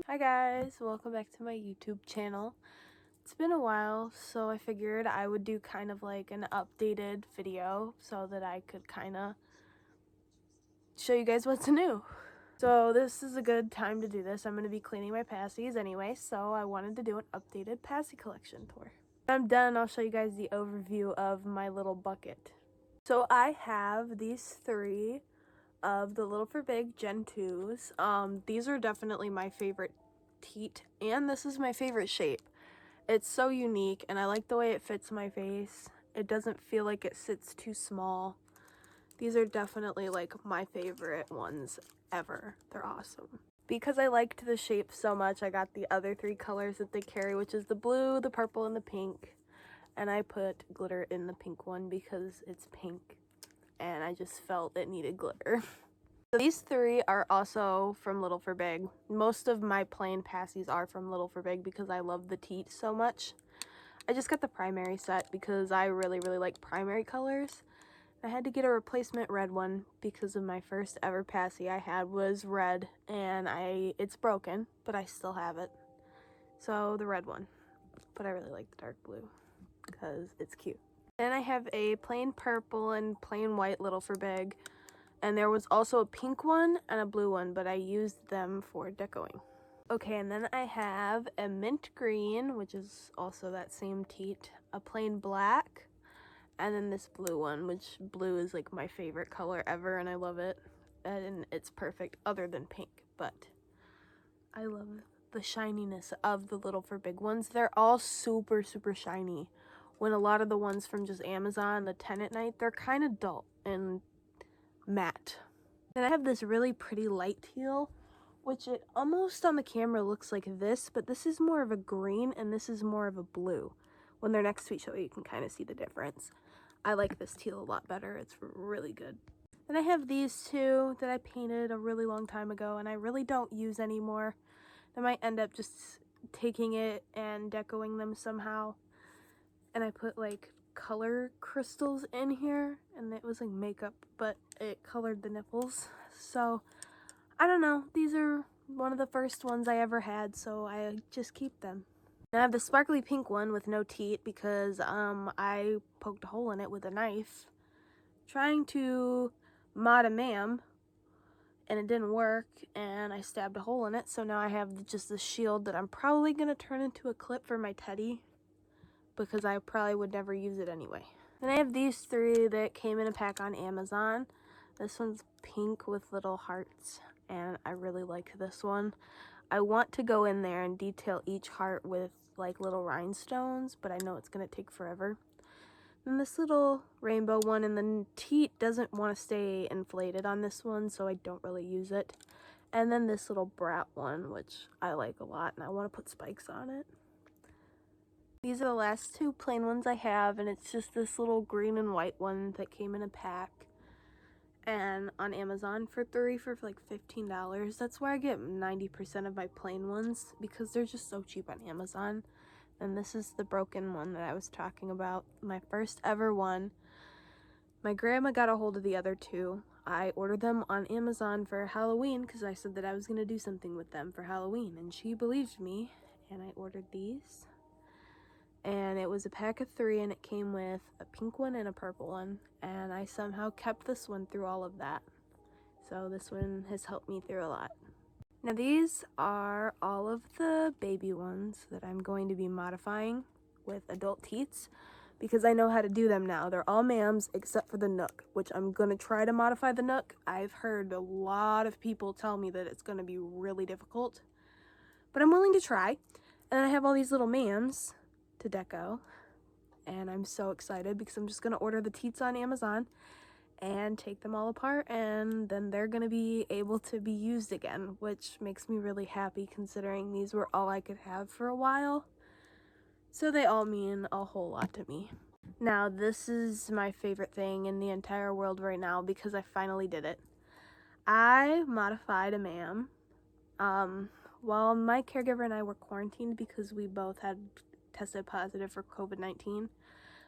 Hi guys, welcome back to my YouTube channel. It's been a while, so I figured I would do kind of like an updated video so that I could kind of show you guys what's new. So this is a good time to do this. I'm going to be cleaning my pacis anyway, so I wanted to do an updated paci collection tour. When I'm done, I'll show you guys the overview of my little bucket. So I have these three of the Little for Big Gen 2s. These are definitely my favorite teat, and this is my favorite shape. It's so unique, and I like the way it fits my face. It doesn't feel like it sits too small. These are definitely like my favorite ones ever. They're awesome. Because I liked the shape so much, I got the other three colors that they carry, which is the blue, the purple, and the pink. And I put glitter in the pink one because it's pink, and I just felt it needed glitter. So these three are also from Little for Big. Most of my plain pacis are from Little for Big because I love the teat so much. I just got the primary set because I really like primary colors. I had to get a replacement red one because of my first ever paci I had was red, and it's broken, but I still have it. So the red one. But I really like the dark blue because it's cute. Then I have a plain purple and plain white Little for Big. And there was also a pink one and a blue one, but I used them for decoing. Okay, and then I have a mint green, which is also that same teat, a plain black, and then this blue one, which blue is like my favorite color ever, and I love it. And it's perfect other than pink, but I love the shininess of the Little for Big ones. They're all super shiny. When a lot of the ones from just Amazon, the 10 at night, they're kind of dull and matte. Then I have this really pretty light teal, which it almost on the camera looks like this, but this is more of a green and this is more of a blue. When they're next to each other, you can kind of see the difference. I like this teal a lot better. It's really good. Then I have these two that I painted a really long time ago and I really don't use anymore. I might end up just taking it and decoing them somehow. And I put like color crystals in here, and it was like makeup, but it colored the nipples. So I don't know, these are one of the first ones I ever had, so I just keep them. And I have the sparkly pink one with no teat because I poked a hole in it with a knife trying to mod a ma'am, and it didn't work, and I stabbed a hole in it. So now I have just the shield that I'm probably gonna turn into a clip for my teddy, because I probably would never use it anyway. Then I have these three that came in a pack on Amazon. This one's pink with little hearts, and I really like this one. I want to go in there and detail each heart with like little rhinestones, but I know it's gonna take forever. And this little rainbow one, and the teat doesn't want to stay inflated on this one, so I don't really use it. And then this little brat one, which I like a lot, and I want to put spikes on it. These are the last two plain ones I have, and it's just this little green and white one that came in a pack and on Amazon for like $15. That's where I get 90% of my plain ones because they're just so cheap on Amazon. And this is the broken one that I was talking about, my first ever one. My grandma got a hold of the other two. I ordered them on Amazon for Halloween because I said that I was going to do something with them for Halloween, and she believed me, and I ordered these. And it was a pack of 3, and it came with a pink one and a purple one, and I somehow kept this one through all of that. So this one has helped me through a lot. Now these are all of the baby ones that I'm going to be modifying with adult teats because I know how to do them now. They're all ma'ams except for the nook, which I'm going to try to modify the nook. I've heard a lot of people tell me that it's going to be really difficult, but I'm willing to try. And I have all these little ma'ams to deco, and I'm so excited because I'm just gonna order the teats on Amazon and take them all apart, and then they're gonna be able to be used again, which makes me really happy considering these were all I could have for a while. So they all mean a whole lot to me. Now this is my favorite thing in the entire world right now because I finally did it. I modified a ma'am while my caregiver and I were quarantined because we both had tested positive for COVID-19.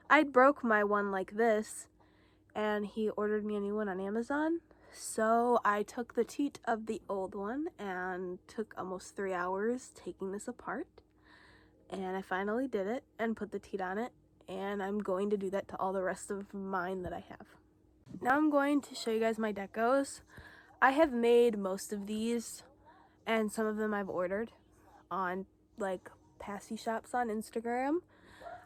I broke my one like this, and he ordered me a new one on Amazon, So I took the teat of the old one and took almost 3 hours taking this apart. And I finally did it and put the teat on it. And I'm going to do that to all the rest of mine that I have. Now I'm going to show you guys my decos. I have made most of these, and some of them I've ordered on like paci shops on Instagram.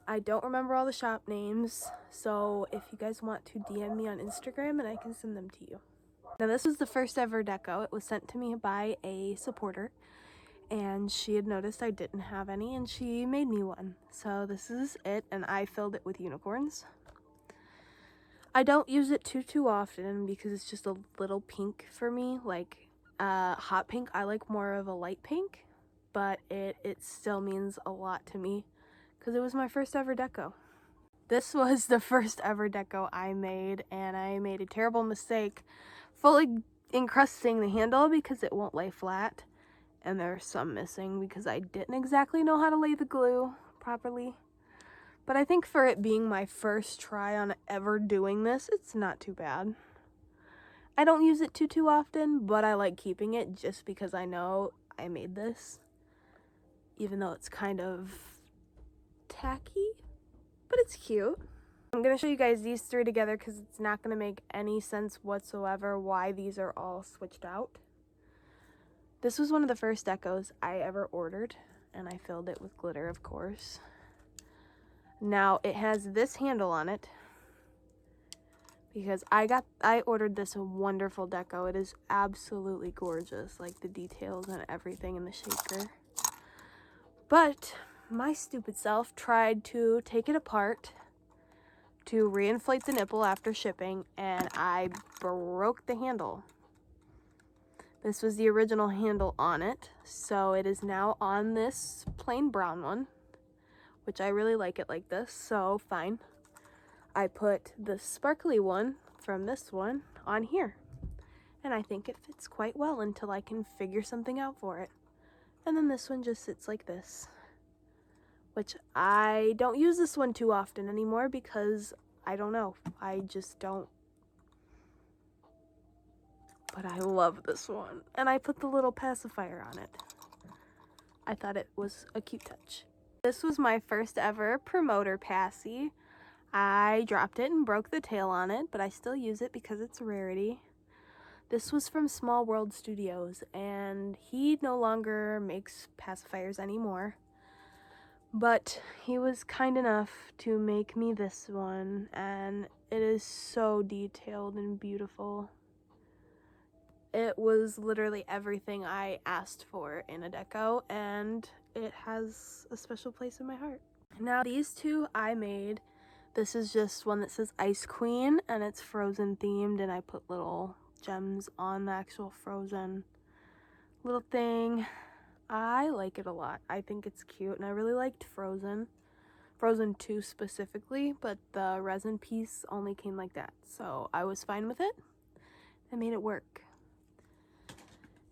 I don't remember all the shop names, so if you guys want to DM me on Instagram and I can send them to you. Now this was the first ever deco. It was sent to me by a supporter, and she had noticed I didn't have any and she made me one. So this is it, and I filled it with unicorns. I don't use it too often because it's just a little pink for me, like hot pink. I like more of a light pink, but it still means a lot to me because it was my first ever deco. This was the first ever deco I made, and I made a terrible mistake fully encrusting the handle because it won't lay flat, and there's some missing because I didn't exactly know how to lay the glue properly. But I think for it being my first try on ever doing this, it's not too bad. I don't use it too often, but I like keeping it just because I know I made this. Even though it's kind of tacky, but it's cute. I'm going to show you guys these three together because it's not going to make any sense whatsoever why these are all switched out. This was one of the first decos I ever ordered, and I filled it with glitter, of course. Now it has this handle on it because I ordered this wonderful deco. It is absolutely gorgeous, like the details and everything in the shaker. But my stupid self tried to take it apart to reinflate the nipple after shipping, and I broke the handle. This was the original handle on it, so it is now on this plain brown one, which I really like it like this, so fine. I put the sparkly one from this one on here, and I think it fits quite well until I can figure something out for it. And then this one just sits like this, which I don't use this one too often anymore because I don't know, I just don't. But I love this one, and I put the little pacifier on it. I thought it was a cute touch. This was my first ever promoter paci. I dropped it and broke the tail on it, but I still use it because it's a rarity. This was from Small World Studios, and he no longer makes pacifiers anymore. But he was kind enough to make me this one, and it is so detailed and beautiful. It was literally everything I asked for in a deco, and it has a special place in my heart. Now these two I made. This is just one that says Ice Queen, and it's Frozen themed, and I put little gems on the actual Frozen little thing. I like it a lot. I think it's cute, and I really liked Frozen 2 specifically, but the resin piece only came like that, so I was fine with it. I made it work.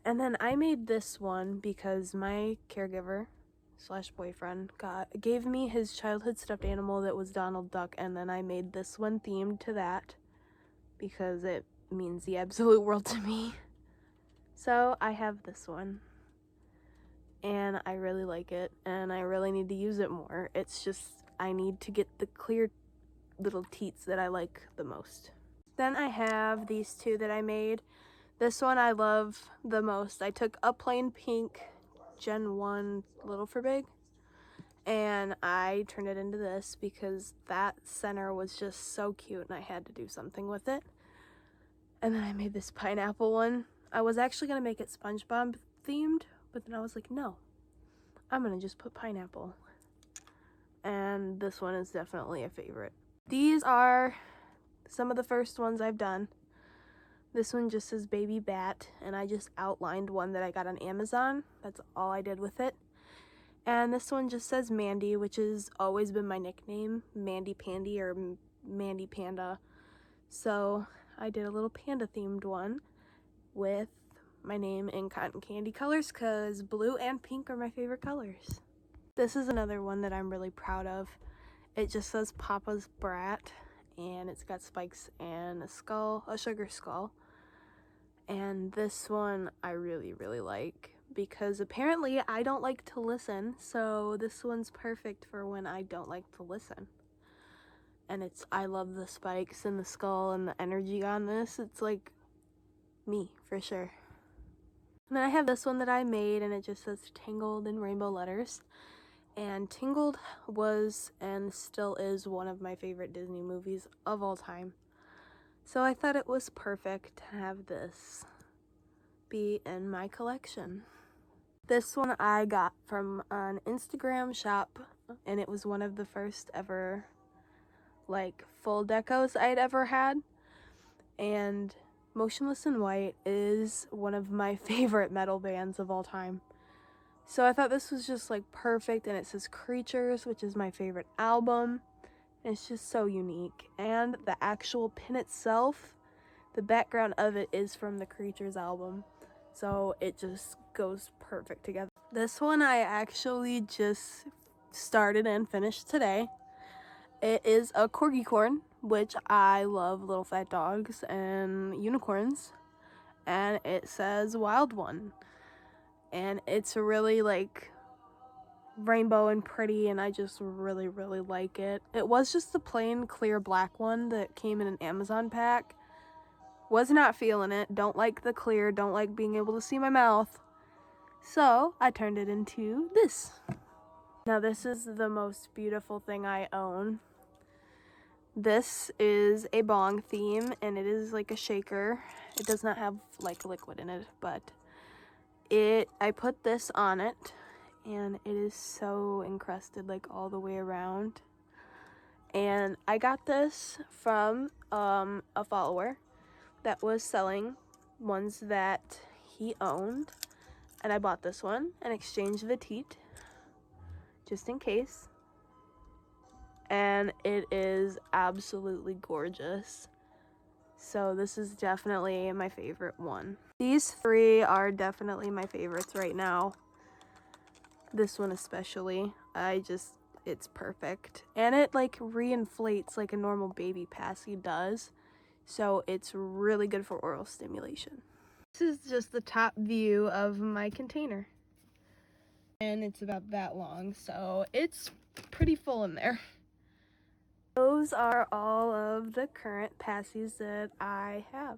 And then I made this one because my caregiver / boyfriend gave me his childhood stuffed animal that was Donald Duck, and then I made this one themed to that because it means the absolute world to me. So I have this one, and I really like it, and I really need to use it more. It's just I need to get the clear little teats that I like the most. Then I have these two that I made. This one I love the most. I took a plain pink Gen 1 Little for Big, and I turned it into this because that center was just so cute and I had to do something with it. And then I made this pineapple one. I was actually going to make it SpongeBob themed, but then I was like, no, I'm going to just put pineapple. And this one is definitely a favorite. These are some of the first ones I've done. This one just says Baby Bat, and I just outlined one that I got on Amazon. That's all I did with it. And this one just says Mandy, which has always been my nickname, Mandy Pandy or Mandy Panda. So I did a little panda themed one with my name in cotton candy colors because blue and pink are my favorite colors. This is another one that I'm really proud of. It just says Papa's Brat, and it's got spikes and a skull, a sugar skull. And this one I really, really like because apparently I don't like to listen, so this one's perfect for when I don't like to listen. And I love the spikes and the skull and the energy on this. It's like me, for sure. And then I have this one that I made, and it just says Tangled in rainbow letters. And Tangled was and still is one of my favorite Disney movies of all time. So I thought it was perfect to have this be in my collection. This one I got from an Instagram shop, and it was one of the first ever like full decos I'd ever had. And Motionless in White is one of my favorite metal bands of all time. So I thought this was just like perfect, and it says Creatures, which is my favorite album. And it's just so unique. And the actual pin itself, the background of it is from the Creatures album. So it just goes perfect together. This one I actually just started and finished today. It is a corgi corn, which I love little fat dogs and unicorns. And it says Wild One. And it's really like rainbow and pretty, and I just really, really like it. It was just the plain clear black one that came in an Amazon pack. Was not feeling it. Don't like the clear. Don't like being able to see my mouth. So I turned it into this. Now this is the most beautiful thing I own. This is a bong theme, and it is like a shaker. It does not have like liquid in it, but I put this on it, and it is so encrusted like all the way around. And I got this from a follower that was selling ones that he owned, and I bought this one and exchanged the teat just in case. And it is absolutely gorgeous. So this is definitely my favorite one. These three are definitely my favorites right now. This one especially. It's perfect. And it like reinflates like a normal baby paci does. So it's really good for oral stimulation. This is just the top view of my container. And it's about that long, so it's pretty full in there. Those are all of the current pacis that I have.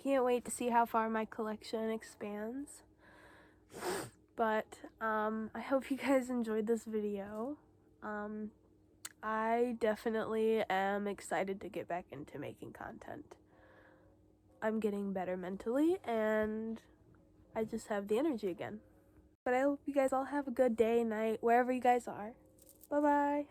Can't wait to see how far my collection expands. But I hope you guys enjoyed this video. I definitely am excited to get back into making content. I'm getting better mentally, and I just have the energy again. But I hope you guys all have a good day, night, wherever you guys are. Bye-bye.